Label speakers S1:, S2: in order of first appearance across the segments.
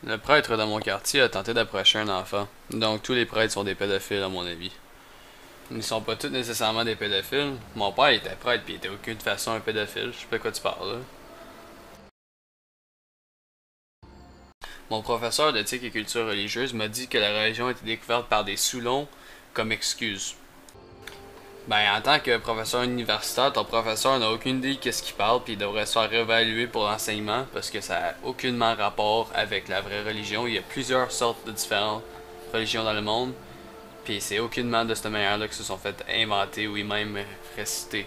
S1: Le prêtre de mon quartier a tenté d'approcher un enfant. Donc tous les prêtres sont des pédophiles à mon avis. Ils ne sont pas tous nécessairement des pédophiles. Mon père était prêtre puis il était aucune façon un pédophile. Je sais pas de quoi tu parles là. Mon professeur d'éthique et culture religieuse m'a dit que la religion était découverte par des Soulons comme excuse. Ben, en tant que professeur universitaire, ton professeur n'a aucune idée de qu'est-ce qu'il parle, puis il devrait se faire réévaluer pour l'enseignement, parce que ça n'a aucunement rapport avec la vraie religion. Il y a plusieurs sortes de différentes religions dans le monde, puis c'est aucunement de cette manière-là que se sont fait inventer ou même réciter.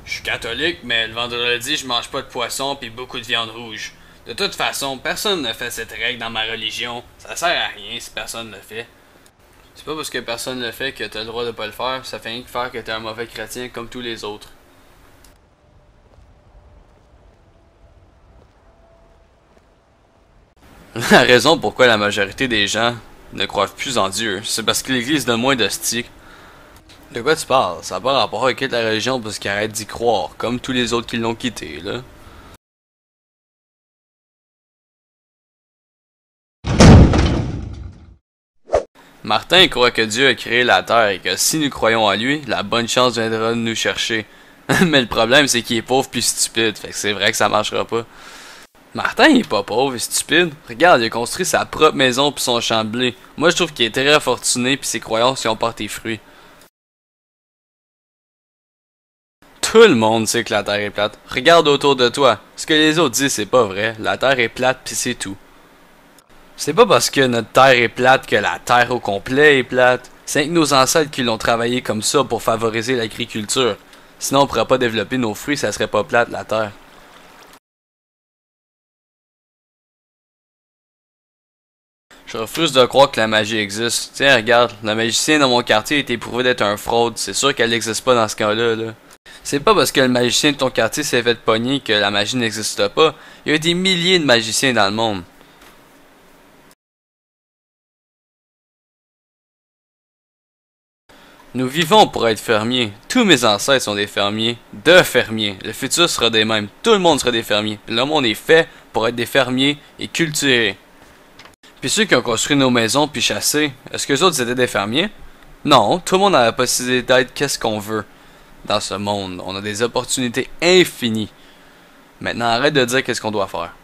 S1: Je suis catholique, mais le vendredi, je mange pas de poisson puis beaucoup de viande rouge. De toute façon, personne ne fait cette règle dans ma religion. Ça sert à rien si personne le fait. C'est pas parce que personne le fait que t'as le droit de pas le faire, ça fait rien que faire que t'es un mauvais chrétien comme tous les autres. La raison pourquoi la majorité des gens ne croient plus en Dieu, c'est parce que l'Église donne moins d'hosties. De quoi tu parles? Ça n'a pas rapport avec la religion parce qu'ils arrêtent d'y croire, comme tous les autres qui l'ont quitté, là. Martin croit que Dieu a créé la Terre et que si nous croyons en lui, la bonne chance viendra de nous chercher. Mais le problème, c'est qu'il est pauvre puis stupide, fait que c'est vrai que ça marchera pas. Martin, il est pas pauvre et stupide. Regarde, il a construit sa propre maison puis son champ de blé. Moi, je trouve qu'il est très fortuné puis ses croyances y ont porté fruit. Tout le monde sait que la Terre est plate. Regarde autour de toi. Ce que les autres disent, c'est pas vrai. La Terre est plate puis c'est tout. C'est pas parce que notre Terre est plate que la Terre au complet est plate. C'est que nos ancêtres qui l'ont travaillé comme ça pour favoriser l'agriculture. Sinon, on pourrait pas développer nos fruits, ça serait pas plate la Terre. Je refuse de croire que la magie existe. Tiens, regarde, la magicienne dans mon quartier a été prouvée d'être un fraude. C'est sûr qu'elle n'existe pas dans ce cas-là, là. C'est pas parce que le magicien de ton quartier s'est fait pogner que la magie n'existe pas. Il y a des milliers de magiciens dans le monde. Nous vivons pour être fermiers. Tous mes ancêtres sont des fermiers. De fermiers. Le futur sera des mêmes. Tout le monde sera des fermiers. Le monde est fait pour être des fermiers et cultivés. Puis ceux qui ont construit nos maisons puis chassé, est-ce que les autres étaient des fermiers? Non, tout le monde a la possibilité d'être qu'est-ce qu'on veut. Dans ce monde, on a des opportunités infinies. Maintenant, arrête de dire qu'est-ce qu'on doit faire.